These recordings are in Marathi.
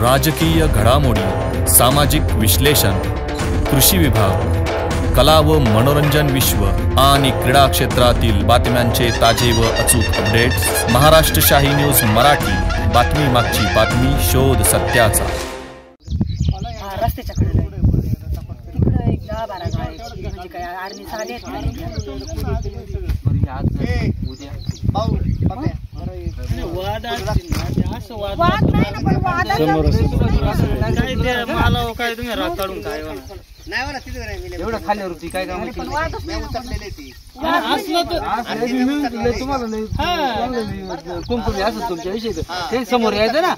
राजकीय घडामोडी, सामाजिक विश्लेषण, कृषी विभाग, कला व मनोरंजन विश्व आणि क्रीडा क्षेत्रातील बातम्यांचे ताजे व अचूक अपडेट्स महाराष्ट्र शाही न्यूज मराठी. बातमी मागची बातमी, शोध सत्याचा. रस्त्याच्या कडेला तिकडे एक 10-12 गाड्याची म्हणजे काय आर्मी साधे काय तुम्ही रात काढून काय एवढं खाल्ल्यावर ती काय काम तुम्हाला असं तुमच्या विषयी ते समोर यायचं ना.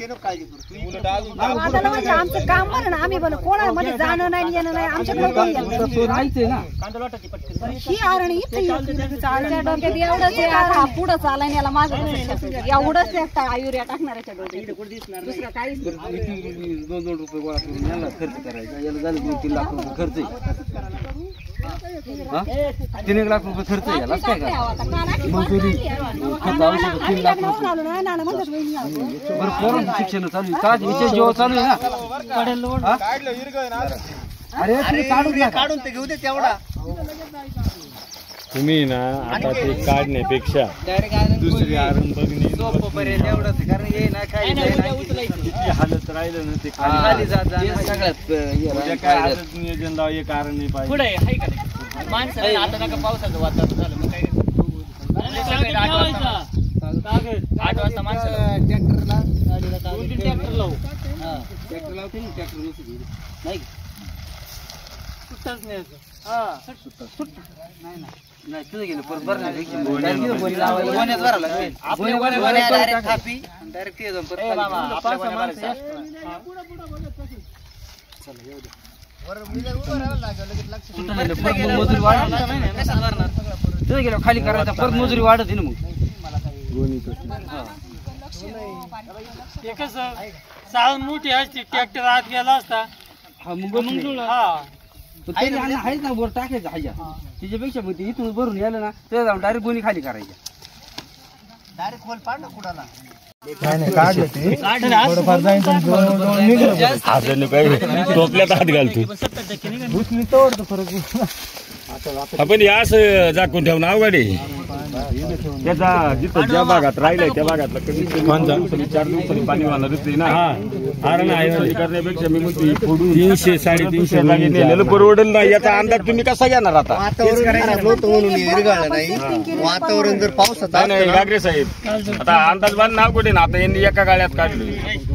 आमचं काम बरं ना, आम्ही बोल कोणामध्ये जाणं नाही येणं नाही आमच्याकडे राहायचंय ना. ही आरणी डोक्यात एवढंच आहे, पुढं चालायला याला माझं एवढंच युरिया टाकणाऱ्याच्या डोक्यात दुसरं काही 2-2 रुपये गोळा करून याला खर्च करायचा. याला झालं 2-3 लाख रुपये खर्च आहे. 3 लाख रुपये खर्च आहे याला. काय का मजुरी खर्च औषध 3 लाख रुपये. बरं पोरांचं शिक्षण चालू आहे का? विशेष जेव्हा चालू आहे ना. अरे काढून ते घेऊ दे तेवढा. तुम्ही ना आता ते काढण्यापेक्षा दुसरी आरण बघणे एवढंच. कारण हे ना काही हालत राहिलं ना ते खाली सगळ्यात काय नियोजन लाव. हे कारण नाही पाहिजे पुढे आहे का माणसं आता नका पावसाचं वातावरण झालं मग काय 8 वाजता माणसं ट्रॅक्टरला ट्रॅक्टर लावू. ट्रॅक्टर लावते ना. ट्रॅक्टर नाही सुट्टाच नाही. नाही तुझं गेलं परत बरं नाही गोण्यात भरावं लागेल. डायरेक्ट ते जाऊन परत मजुरी वाढत तुझं गेलं खाली करायचा परत मजुरी वाढत आहे ना. मग कसं सावून मोठी असते ट्रॅक्टर आत गेला असता. तरी आहेच ना वर टाकायचं हायच्या त्याच्यापेक्षा मग ते इथून भरून यायला ना ते जाऊन डायरेक्ट गोणी खाली करायच्या. डायरेक्ट खोल पाड ना कुडाला. टोपल्यात हात घालतो आपण. यास झाकून ठेवणं अवघड आहे. त्याचा जिथं ज्या भागात राहिलाय त्या भागातला कमीत कमी 4 दिवसांनी पाणी वाहणारच नाही ना. कारण आहे करण्यापेक्षा मी म्हणतो 300-350 जागी नेलेलं परवडेल ना. याचा अंदाज तुम्ही कसा घेणार आता? वातावरण जर पावसाचा नाही गागरे साहेब आता अंदाज बांध नाव कुठे ना. आता यांनी एका गाड्यात काढलं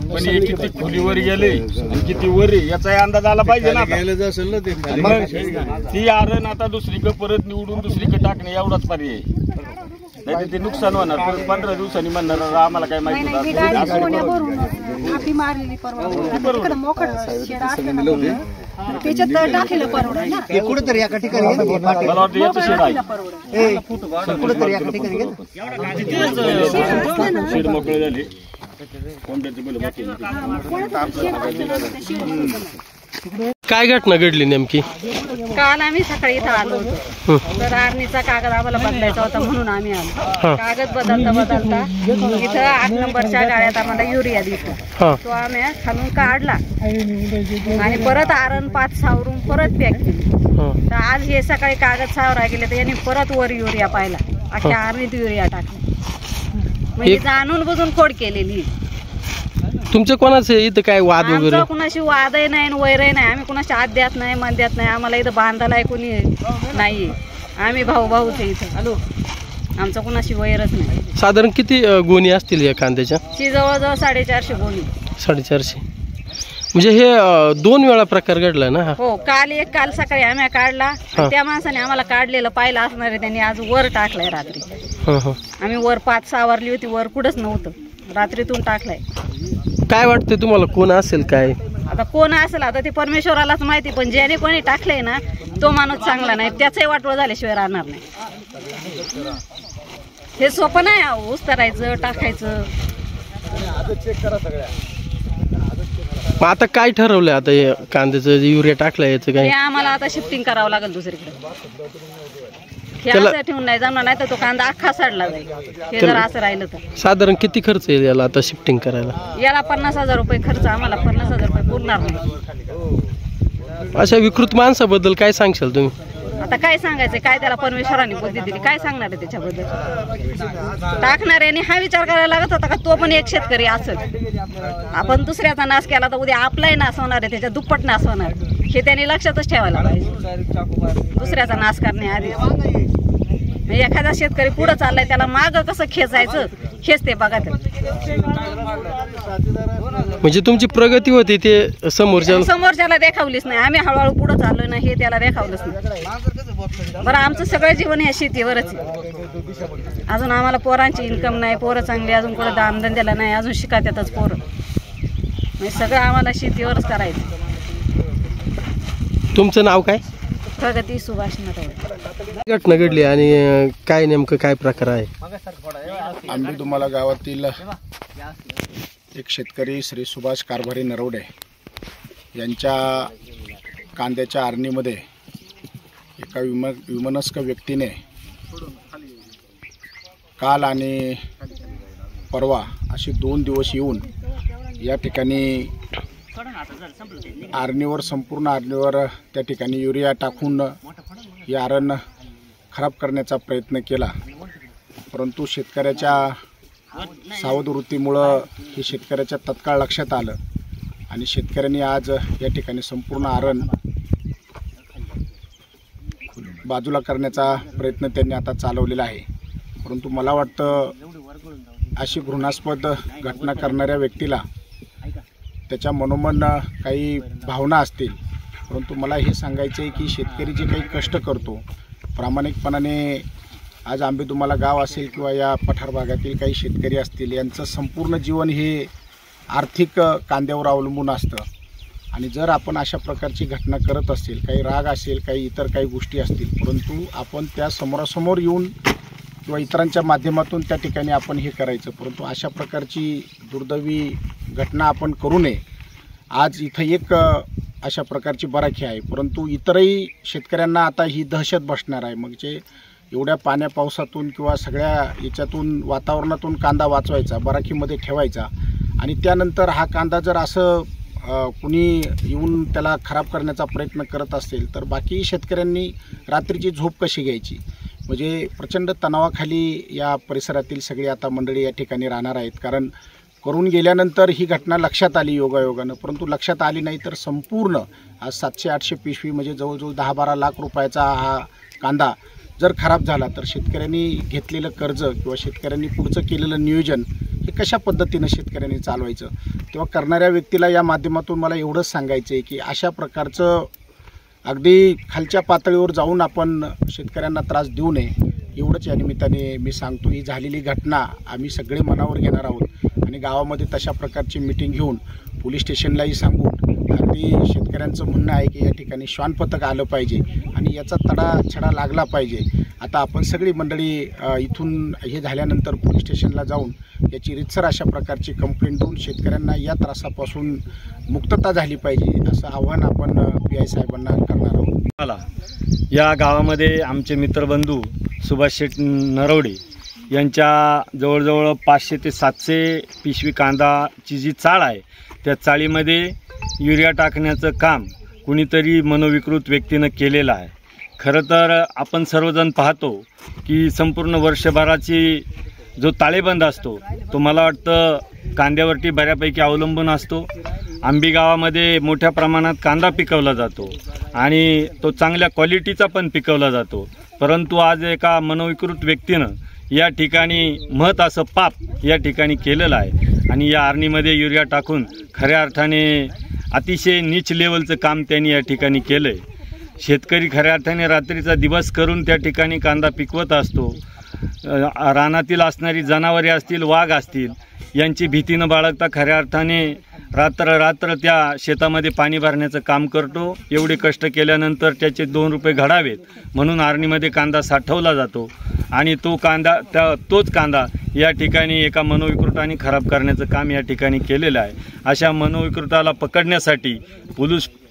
पण हे किती खोलीवर गेले आणि किती वर याचा अंदाज आला पाहिजे ना. ती आरण आता दुसरीकडे परत निवडून दुसरीकडे टाकणे एवढाच पर्याय. नाही ते नुकसान होणार. परत 15 दिवसांनी म्हणणार आम्हाला काय माहिती कुठेतरी एका ठिकाणी मला वाटतं याचं शेड आहे. कुठेतरी एका ठिकाणी शेड मोकळे झाले. काय घटना घडली नेमकी? काल आम्ही सकाळी इथं आलो होतो. तर आर्मीचा कागद आम्हाला बदलायचा होता म्हणून आम्ही आलो. कागद बदलता इथं 8 नंबरच्या गाड्यात आम्हाला युरिया दिसला. तो आम्ही खालून काढला आणि परत आरण 5 सावरून परत पॅक केली. तर आज हे सकाळी कागद सावरा गेले तर यांनी परत वर युरिया पाहिला. अख्ख्या आर्मीत युरिया टाकला. म्हणजे जाणून बुजून खोड केलेली. तुमचं कोणाचं इथं काय वाद वगैरे? आमचा कुणाशी वादही नाही वैरही नाही. आम्ही कुणाशी आद्यात नाही मध्यात नाही. आम्हाला इथं बांधायला कोणी नाहीये. आम्ही भाऊच आहे इथं. आमचा कुणाशी वैरच नाही. साधारण किती गोणी असतील या कांद्याच्या? जवळजवळ 450 गोणी. 450 म्हणजे हे 2 वेळा प्रकार घडला ना? हो काल सकाळी आम्ही काढला. त्या माणसाने आम्हाला काढलेलं पाहिलं असणार आहे. त्यांनी आज वर टाकलाय रात्री. आम्ही वर 5 सावरली होती. वर कुठंच नव्हतं. रात्रीतून टाकलाय. काय वाटतंय तुम्हाला कोण असेल काय? आता कोण असेल आता ते परमेश्वरालाच माहिती. पण ज्याने कोणी टाकलंय ना तो माणूस चांगला नाही. त्याचंही वाटवं झाल्याशिवाय राहणार नाही. हे सोपं नाही ऊस करायचं टाकायचं. मग आता काय ठरवलंय? आता हे कांद्याचं युरिया टाकलाय याचं काय? आम्हाला आता शिफ्टिंग करावं लागेल दुसरीकडे. हे असं ठेवून नाही जमणार, नाही तर तो कांदा अख्खा सडला जाईल हे जर असं राहिलं तर. साधारण किती खर्च येईल याला आता शिफ्टिंग करायला? याला 50,000 रुपये खर्च, आम्हाला 50,000 रुपये पुरणार नाही. अशा विकृत माणसाबद्दल काय सांगशाल तुम्ही? आता काय सांगायचं, काय त्याला परमेश्वराने बुद्धी दिली, काय सांगणार आहे त्याच्याबद्दल? टाकणाऱ्याने हा विचार करायला लागत होता का तो पण एक शेतकरी असेल, आपण दुसऱ्याचा नाश केला तर उद्या आपलाही नाश होणार आहे, त्याच्या दुप्पट नाश होणार, हे त्यांनी लक्षातच ठेवायला पाहिजे दुसऱ्याचा नाश करण्याआधी. एखादा शेतकरी पुढे चाललाय त्याला मागं कसं खेचायचं हेच ते बघा. म्हणजे तुमची प्रगती होती ते समोरच्याला देखावलीच नाही, आम्ही हळूहळू पुढे चाललोय ना हे त्याला देखावलंच नाही. बरं आमचं सगळं जीवन हे शेतीवरच आहे. अजून आम्हाला पोरांची इन्कम नाही, पोरं चांगली अजून कुठं दामधंद्याला नाही, अजून शिकायतच पोरं. म्हणजे सगळं आम्हाला शेतीवरच करायचं. तुमचं नाव काय? प्रगती सुभाष नरवडे. घटना घडली आणि काय नेमकं काय प्रकार आहे? आंबेदुमाला गावातील एक शेतकरी श्री सुभाष कारभारी नरवडे यांच्या कांद्याच्या आरणीमध्ये एका विमनस्क व्यक्तीने काल आणि परवा असे 2 दिवस येऊन या ठिकाणी आरणीवर, संपूर्ण आरणीवर त्या ठिकाणी युरिया टाकून हे आरण खराब करण्याचा प्रयत्न केला. परंतु शेतकऱ्याच्या सावधवृत्तीमुळं हे शेतकऱ्याच्या तत्काळ लक्षात आलं आणि शेतकऱ्यांनी आज या ठिकाणी संपूर्ण आरण बाजूला करण्याचा प्रयत्न त्यांनी आता चालवलेला आहे. परंतु मला वाटतं अशी घृणास्पद घटना करणाऱ्या व्यक्तीला त्याच्या मनोमन काही भावना असतील, परंतु मला हे सांगायचं आहे की शेतकरी जे काही कष्ट करतो प्रामाणिकपणाने, आज आंबेदुमाला गाव असेल किंवा या पठार भागातील काही शेतकरी असतील, यांचं संपूर्ण जीवन हे आर्थिक कांद्यावर अवलंबून असतं. आणि जर आपण अशा प्रकारची घटना करत असेल, काही राग असेल, काही इतर काही गोष्टी असतील, परंतु आपण त्या समोरासमोर येऊन किंवा इतरांच्या माध्यमातून त्या ठिकाणी आपण हे करायचं. परंतु अशा प्रकारची दुर्दैवी घटना आपण करू नये. आज इथं एक अशा प्रकारची बराखी आहे, परंतु इतरही शेतकऱ्यांना आता ही दहशत बसणार आहे. मग जे एवढ्या पाण्या पावसातून किंवा सगळ्या याच्यातून वातावरणातून कांदा वाचवायचा, बराखीमध्ये ठेवायचा आणि त्यानंतर हा कांदा जर असं कुणी येऊन त्याला खराब करण्याचा प्रयत्न करत असेल तर बाकी शेतकऱ्यांनी रात्रीची झोप कशी घ्यायची? म्हणजे प्रचंड तणावाखाली या परिसरातील सगळी आता मंडळी या ठिकाणी राहणार आहेत. कारण करून गेल्यानंतर ही घटना लक्षात आली योगायोगानं, परंतु लक्षात आली नाही तर संपूर्ण आज 700-800 पिशवी म्हणजे जवळजवळ 10-12 लाख रुपयाचा हा कांदा जर खराब झाला तर शेतकऱ्यांनी घेतलेलं कर्ज किंवा शेतकऱ्यांनी पुढचं केलेलं नियोजन हे कशा पद्धतीनं शेतकऱ्यांनी चालवायचं? तेव्हा करणाऱ्या व्यक्तीला या माध्यमातून मला एवढंच सांगायचं आहे की अशा प्रकारचं अगदी खालच्या पातळीवर जाऊन आपण शेतकऱ्यांना त्रास देऊ नये, एवढंच या निमित्ताने मी सांगतो. ही झालेली घटना आम्ही सगळे मनावर घेणार आहोत आणि गावामध्ये तशा प्रकारची मीटिंग घेऊन पोलीस स्टेशनलाही सांगून अगदी शेतकऱ्यांचं म्हणणं आहे की या ठिकाणी श्वान पथक आलं पाहिजे आणि याचा छडा लागला पाहिजे. आता आपण सगळी मंडळी इथून हे झाल्यानंतर पोलीस स्टेशनला जाऊन याची रीतसर अशा प्रकारची कंप्लेंट देऊन शेतकऱ्यांना या त्रासापासून मुक्तता झाली पाहिजे असं आव्हान आपण PI साहेबांना करणार आहोत. मला या गावामध्ये आमचे मित्रबंधू सुभाष शेठ नरवडे यांच्या जवळजवळ 500 ते 700 पिशवी कांदाची जी चाळ आहे त्या चाळीमध्ये युरिया टाकण्याचं काम कुणीतरी मनोविकृत व्यक्तीनं केलेलं आहे. खरं तर आपण सर्वजण पाहतो की संपूर्ण वर्षभराची जो ताळेबंद असतो तो मला वाटतं कांद्यावरती बऱ्यापैकी अवलंबून असतो. आंबी गावामध्ये मोठ्या प्रमाणात कांदा पिकवला जातो आणि तो चांगल्या क्वालिटीचा पण पिकवला जातो. परंतु आज एका मनोविकृत व्यक्तीनं या ठिकाणी महत् असं पाप या ठिकाणी केलेलं आहे आणि या आरणीमध्ये युरिया टाकून खऱ्या अर्थाने अतिशय नीच लेवलचं काम त्यांनी या ठिकाणी केलं आहे. शेतकरी खऱ्या अर्थाने रात्रीचा दिवस करून त्या ठिकाणी कांदा पिकवत असतो. रानातील असणारी जनावरे असतील, वाघ असतील, यांची भीती न बाळगता खऱ्या अर्थाने रात्र त्या शेतामध्ये पाणी भरण्याचं काम करतो. एवढे कष्ट केल्यानंतर त्याचे 2 रुपये घडावेत म्हणून आरणीमध्ये कांदा साठवला जातो आणि तोच कांदा या ठिकाणी एका मनोविकृताने खराब करण्याचं काम या ठिकाणी केलेलं आहे। अशा मनोविकृताला पकडण्यासाठी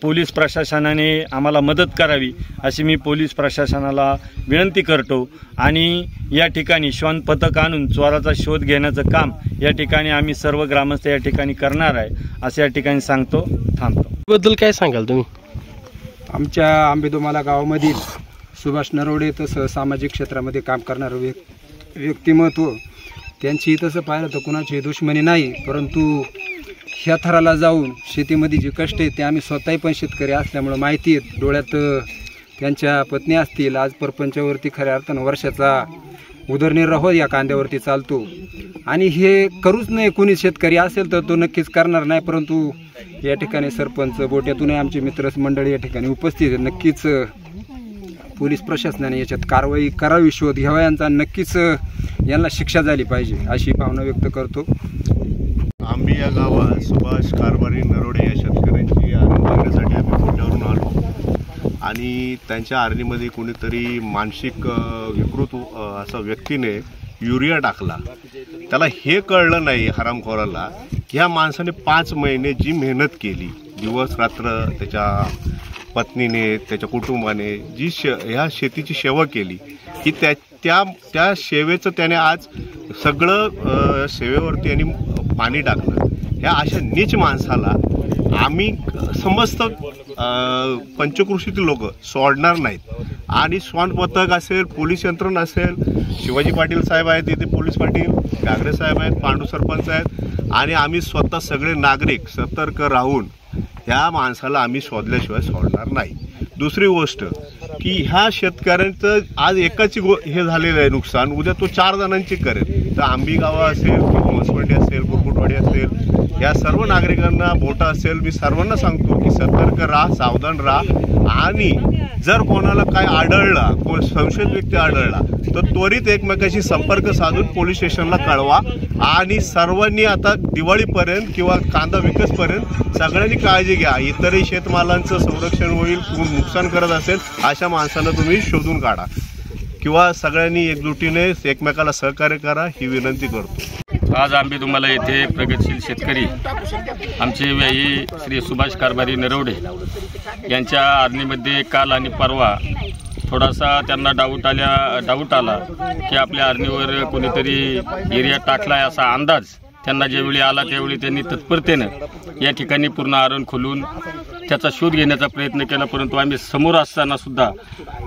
पोलीस प्रशासनाने आम्हाला मदत करावी अशी मी पोलीस प्रशासनाला विनंती करतो आणि या ठिकाणी श्वान पथक आणून चोराचा शोध घेण्याचं काम या ठिकाणी आम्ही सर्व ग्रामस्थ या ठिकाणी करणार आहे असं या ठिकाणी सांगतो, थांबतो। बद्दल काय सांगाल तुम्ही? आमच्या आंबेदोमाला गावामध्ये सुभाष नरोडे तसं सामाजिक क्षेत्रामध्ये काम करणारं व्यक्तिमत्व, त्यांची तसं पाहिलं तर कुणाची दुश्मनी नाही, परंतु ह्या थराला जाऊन शेतीमध्ये जे कष्ट आहेत ते आम्ही स्वतःही पण शेतकरी असल्यामुळं माहिती आहेत। डोळ्यात त्यांच्या पत्नी असतील, आज परपंचावरती खऱ्या अर्थानं वर्षाचा उदरनिर्वाह या कांद्यावरती चालतो आणि हे करूच नाही। कोणी शेतकरी असेल तर तो नक्कीच करणार नाही, परंतु या ठिकाणी सरपंच बोट्यातूनही आमचे मित्र मंडळी या ठिकाणी उपस्थित आहेत। नक्कीच पोलीस प्रशासनाने याच्यात कारवाई करावी, शोध घ्यावा यांचा, नक्कीच यांना शिक्षा झाली पाहिजे अशी भावना व्यक्त करतो। आम्ही या गावात सुभाष कारभारी नरोडे या शेतकऱ्यांची आरणी बघण्यासाठी आम्ही बोट्यावरून आलो आणि त्यांच्या आरणीमध्ये कोणीतरी मानसिक विकृत असा व्यक्तीने युरिया टाकला। त्याला हे कळलं नाही हरामखोराला की ह्या माणसाने 5 महिने जी मेहनत केली, दिवस रात्र त्याच्या पत्नीने त्याच्या कुटुंबाने जी ह्या शेतीची सेवा केली की त्या सेवेचं त्याने आज सगळं सेवेवरती यांनी पाणी टाकलं। ह्या अशा नीच माणसाला आम्ही समस्त पंचकृषीतील लोक सोडणार नाहीत आणि श्वान पथक असेल, पोलीस यंत्रणा असेल, शिवाजी पाटील साहेब आहेत इथे, पोलीस पाटील गागरे साहेब आहेत, पांडू सरपंच आहेत आणि आम्ही स्वतः सगळे नागरिक सतर्क राहून ह्या माणसाला आम्ही शोधल्याशिवाय सोडणार नाही। दुसरी गोष्ट की ह्या शेतकऱ्यांचं आज एकाची हे झालेलं आहे नुकसान, उद्या तो 4 जणांची करेल। तर आंबी गावा असेल, मसवंडी असेल, कुरकुटवाडी असेल, या सर्व नागरिकांना, बोटा असेल, मी सर्वांना सांगतो की सतर्क राहा, सावधान राहा आणि जर कोणाला काय आढळला, कोण संशयित व्यक्ती आढळला तर त्वरित एकमेकाशी संपर्क साधून पोलीस स्टेशनला कळवा आणि सर्वांनी आता दिवाळीपर्यंत किंवा कांदा विकसपर्यंत सगळ्यांनी काळजी घ्या। इतरही शेतमालांचं संरक्षण होईल, कोण नुकसान करत असेल अशा माणसाला तुम्ही शोधून काढा किंवा सगळ्यांनी एकजुटीने एकमेकाला सहकार्य करा ही विनंती करतो। आज आंबेदोमाला येथे प्रगतशील शेतकरी आमचे व्यायी श्री सुभाष कारभारी नरवडे यांच्या आरणीमध्ये काल आणि परवा थोडासा त्यांना डाऊट आला की आपल्या आरणीवर कोणीतरी एरिया टाकलाय असा अंदाज त्यांना ज्यावेळी आला त्यावेळी त्यांनी तत्परतेनं या ठिकाणी पूर्ण आरण खोलून त्याचा शोध घेण्याचा प्रयत्न केला, परंतु आम्ही समोर असताना सुद्धा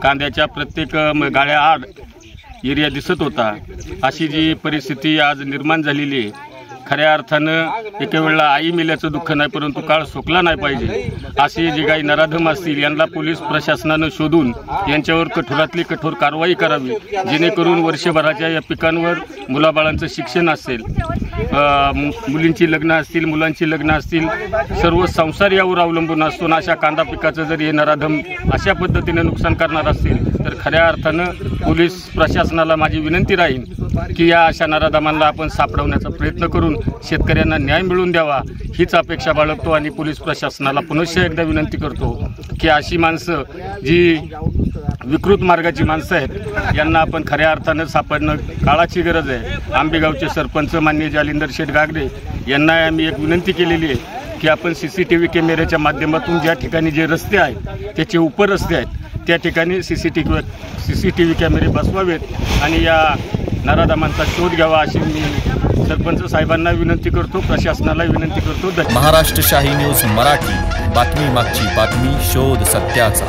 कांद्याच्या प्रत्येक गाळ्या आड एरिया दिसत होता। अशी जी परिस्थिती आज निर्माण झालेली आहे, खऱ्या अर्थानं एका वेळेला आई मेल्याचं दुःख नाही, परंतु काळ सोकला नाही पाहिजे। अशी जी काही नराधम असतील यांना पोलीस प्रशासनानं शोधून यांच्यावर कठोरातली कठोर कारवाई करावी, जेणेकरून वर्षभराच्या या पिकांवर मुलाबाळांचं शिक्षण असेल, मुलींची लग्न असतील, मुलांची लग्न असतील, सर्व संसार यावर अवलंबून असतो। अशा कांदा पिकाचं जर हे नराधम अशा पद्धतीने नुकसान करणार असतील तर खऱ्या अर्थानं पोलीस प्रशासनाला माझी विनंती राहील की या अशा नराधमांना आपण सापडवण्याचा प्रयत्न करून शेतकऱ्यांना न्याय मिळवून द्यावा हीच अपेक्षा बाळगतो आणि पोलीस प्रशासनाला पुनश्च एकदा विनंती करतो की अशी माणसं जी विकृत मार्गाची माणसं आहेत यांना आपण खऱ्या अर्थानं सापडणं काळाची गरज आहे। आंबेगावचे सरपंच माननीय जालिंदर शेठ गागरे यांना आम्ही एक विनंती केलेली आहे की आपण CCTV कॅमेऱ्याच्या माध्यमातून ज्या ठिकाणी जे रस्ते आहेत त्याचे उपरस्ते आहेत त्या ठिकाणी CCTV कॅमेरे बसवावेत आणि या नराधमांचा शोध घ्यावा अशी मी सरपंच साहेबांना विनंती करतो, प्रशासनाला विनंती करतो। महाराष्ट्र शाही न्यूज मराठी, बातमी मागची बातमी, शोध सत्याचा।